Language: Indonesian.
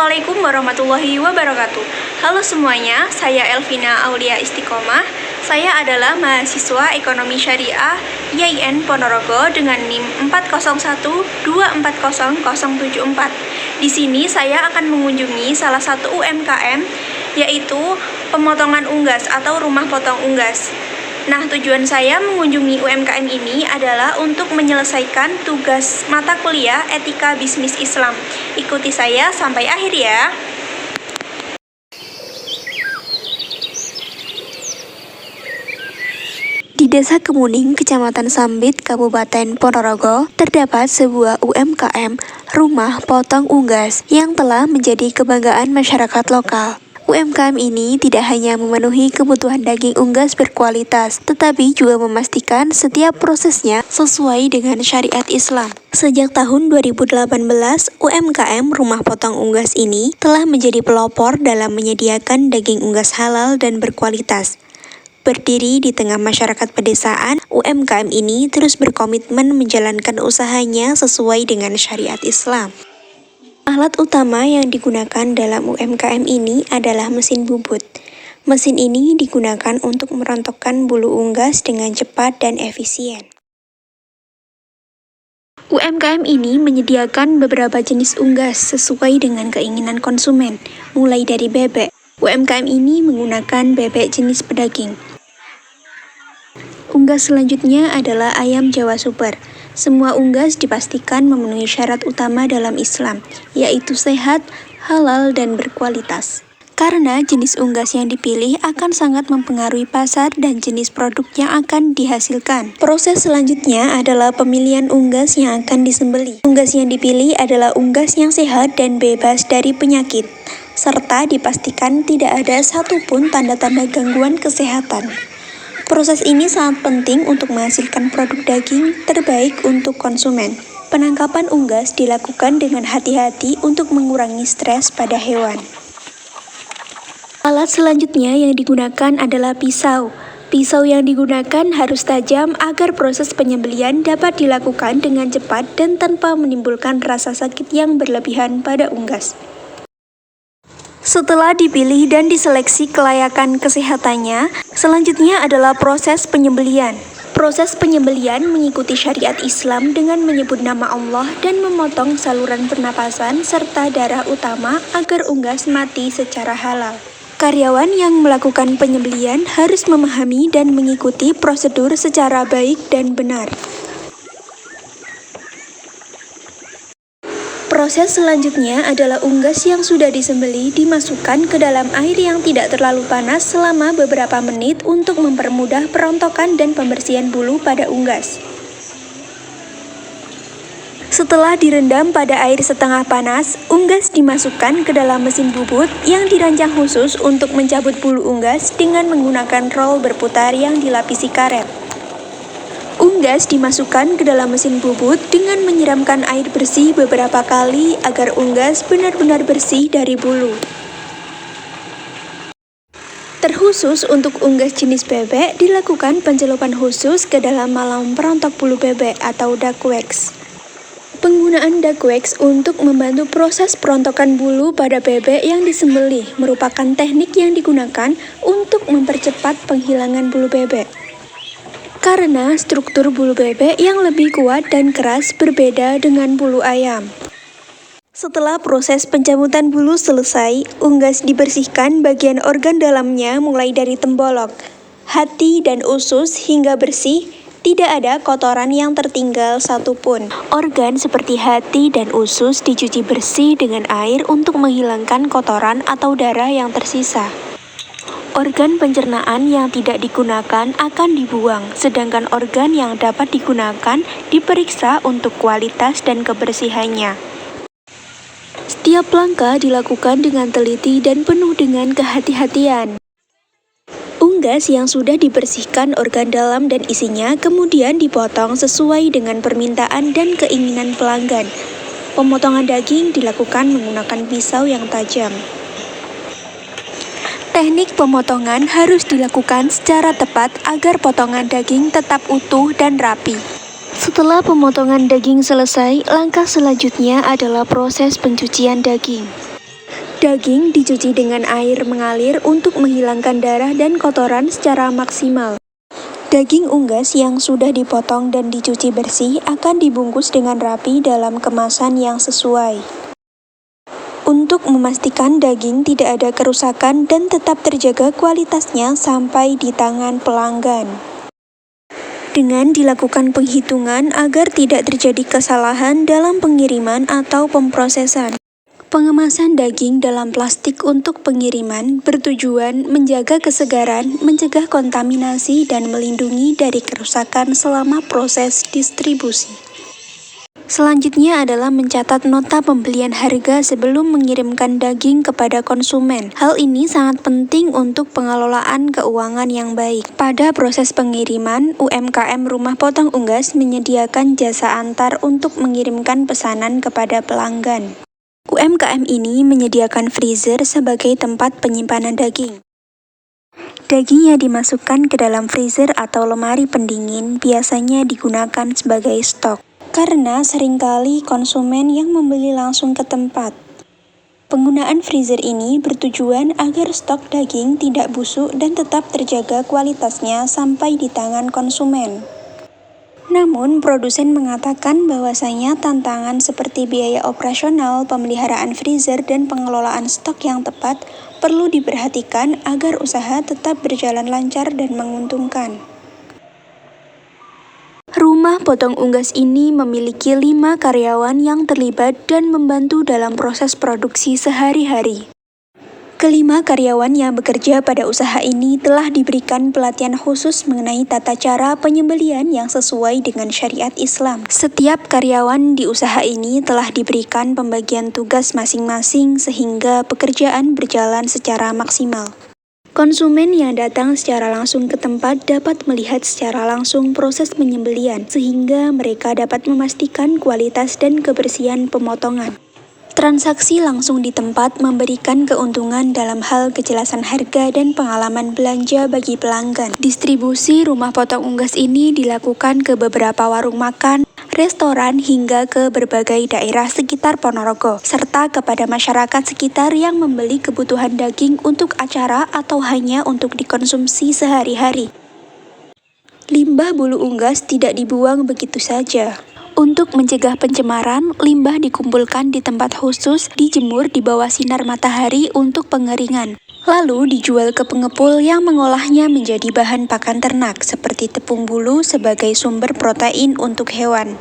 Assalamualaikum warahmatullahi wabarakatuh. Halo semuanya, saya Elvina Aulia Istiqomah. Saya adalah mahasiswa Ekonomi Syariah IAIN Ponorogo dengan NIM 401240074. Di sini saya akan mengunjungi salah satu UMKM, yaitu pemotongan unggas atau rumah potong unggas. Nah, tujuan saya mengunjungi UMKM ini adalah untuk menyelesaikan tugas mata kuliah Etika Bisnis Islam. Ikuti saya sampai akhir ya. Di Desa Kemuning, Kecamatan Sambit, Kabupaten Ponorogo, terdapat sebuah UMKM, Rumah Potong Unggas, yang telah menjadi kebanggaan masyarakat lokal. UMKM ini tidak hanya memenuhi kebutuhan daging unggas berkualitas, tetapi juga memastikan setiap prosesnya sesuai dengan syariat Islam. Sejak tahun 2018, UMKM Rumah Potong Unggas ini telah menjadi pelopor dalam menyediakan daging unggas halal dan berkualitas. Berdiri di tengah masyarakat pedesaan, UMKM ini terus berkomitmen menjalankan usahanya sesuai dengan syariat Islam. Alat utama yang digunakan dalam UMKM ini adalah mesin bubut. Mesin ini digunakan untuk merontokkan bulu unggas dengan cepat dan efisien. UMKM ini menyediakan beberapa jenis unggas sesuai dengan keinginan konsumen, mulai dari bebek. UMKM ini menggunakan bebek jenis pedaging. Unggas selanjutnya adalah ayam Jawa Super. Semua unggas dipastikan memenuhi syarat utama dalam Islam, yaitu sehat, halal, dan berkualitas. Karena jenis unggas yang dipilih akan sangat mempengaruhi pasar dan jenis produk yang akan dihasilkan. Proses selanjutnya adalah pemilihan unggas yang akan disembelih. Unggas yang dipilih adalah unggas yang sehat dan bebas dari penyakit, serta dipastikan tidak ada satupun tanda-tanda gangguan kesehatan. Proses ini sangat penting untuk menghasilkan produk daging terbaik untuk konsumen. Penangkapan unggas dilakukan dengan hati-hati untuk mengurangi stres pada hewan. Alat selanjutnya yang digunakan adalah pisau. Pisau yang digunakan harus tajam agar proses penyembelihan dapat dilakukan dengan cepat dan tanpa menimbulkan rasa sakit yang berlebihan pada unggas. Setelah dipilih dan diseleksi kelayakan kesehatannya, selanjutnya adalah proses penyembelihan. Proses penyembelihan mengikuti syariat Islam dengan menyebut nama Allah dan memotong saluran pernapasan serta darah utama agar unggas mati secara halal. Karyawan yang melakukan penyembelihan harus memahami dan mengikuti prosedur secara baik dan benar. Proses selanjutnya adalah unggas yang sudah disembelih dimasukkan ke dalam air yang tidak terlalu panas selama beberapa menit untuk mempermudah perontokan dan pembersihan bulu pada unggas. Setelah direndam pada air setengah panas, unggas dimasukkan ke dalam mesin bubut yang dirancang khusus untuk mencabut bulu unggas dengan menggunakan rol berputar yang dilapisi karet. Unggas dimasukkan ke dalam mesin bubut dengan menyiramkan air bersih beberapa kali agar unggas benar-benar bersih dari bulu. Terkhusus untuk unggas jenis bebek, dilakukan pencelupan khusus ke dalam malam perontok bulu bebek atau duck wax. Penggunaan duck wax untuk membantu proses perontokan bulu pada bebek yang disembelih merupakan teknik yang digunakan untuk mempercepat penghilangan bulu bebek. Karena struktur bulu bebek yang lebih kuat dan keras berbeda dengan bulu ayam. Setelah proses pencabutan bulu selesai, unggas dibersihkan bagian organ dalamnya mulai dari tembolok, hati dan usus hingga bersih, tidak ada kotoran yang tertinggal satupun. Organ seperti hati dan usus dicuci bersih dengan air untuk menghilangkan kotoran atau darah yang tersisa. Organ pencernaan yang tidak digunakan akan dibuang, sedangkan organ yang dapat digunakan diperiksa untuk kualitas dan kebersihannya. Setiap langkah dilakukan dengan teliti dan penuh dengan kehati-hatian. Unggas yang sudah dibersihkan organ dalam dan isinya kemudian dipotong sesuai dengan permintaan dan keinginan pelanggan. Pemotongan daging dilakukan menggunakan pisau yang tajam. Teknik pemotongan harus dilakukan secara tepat agar potongan daging tetap utuh dan rapi. Setelah pemotongan daging selesai, langkah selanjutnya adalah proses pencucian daging. Daging dicuci dengan air mengalir untuk menghilangkan darah dan kotoran secara maksimal. Daging unggas yang sudah dipotong dan dicuci bersih akan dibungkus dengan rapi dalam kemasan yang sesuai. Untuk memastikan daging tidak ada kerusakan dan tetap terjaga kualitasnya sampai di tangan pelanggan. Dengan dilakukan penghitungan agar tidak terjadi kesalahan dalam pengiriman atau pemrosesan. Pengemasan daging dalam plastik untuk pengiriman bertujuan menjaga kesegaran, mencegah kontaminasi, dan melindungi dari kerusakan selama proses distribusi. Selanjutnya adalah mencatat nota pembelian harga sebelum mengirimkan daging kepada konsumen. Hal ini sangat penting untuk pengelolaan keuangan yang baik. Pada proses pengiriman, UMKM Rumah Potong Unggas menyediakan jasa antar untuk mengirimkan pesanan kepada pelanggan. UMKM ini menyediakan freezer sebagai tempat penyimpanan daging. Daging yang dimasukkan ke dalam freezer atau lemari pendingin biasanya digunakan sebagai stok, karena seringkali konsumen yang membeli langsung ke tempat. Penggunaan freezer ini bertujuan agar stok daging tidak busuk dan tetap terjaga kualitasnya sampai di tangan konsumen. Namun, produsen mengatakan bahwasanya tantangan seperti biaya operasional, pemeliharaan freezer, dan pengelolaan stok yang tepat perlu diperhatikan agar usaha tetap berjalan lancar dan menguntungkan. Rumah Potong Unggas ini memiliki 5 karyawan yang terlibat dan membantu dalam proses produksi sehari-hari. Kelima karyawan yang bekerja pada usaha ini telah diberikan pelatihan khusus mengenai tata cara penyembelihan yang sesuai dengan syariat Islam. Setiap karyawan di usaha ini telah diberikan pembagian tugas masing-masing sehingga pekerjaan berjalan secara maksimal. Konsumen yang datang secara langsung ke tempat dapat melihat secara langsung proses penyembelihan sehingga mereka dapat memastikan kualitas dan kebersihan pemotongan. Transaksi langsung di tempat memberikan keuntungan dalam hal kejelasan harga dan pengalaman belanja bagi pelanggan. Distribusi Rumah Potong Unggas ini dilakukan ke beberapa warung makan, restoran, hingga ke berbagai daerah sekitar Ponorogo, serta kepada masyarakat sekitar yang membeli kebutuhan daging untuk acara atau hanya untuk dikonsumsi sehari-hari. Limbah bulu unggas tidak dibuang begitu saja. Untuk mencegah pencemaran, limbah dikumpulkan di tempat khusus, dijemur di bawah sinar matahari untuk pengeringan. Lalu dijual ke pengepul yang mengolahnya menjadi bahan pakan ternak seperti tepung bulu sebagai sumber protein untuk hewan.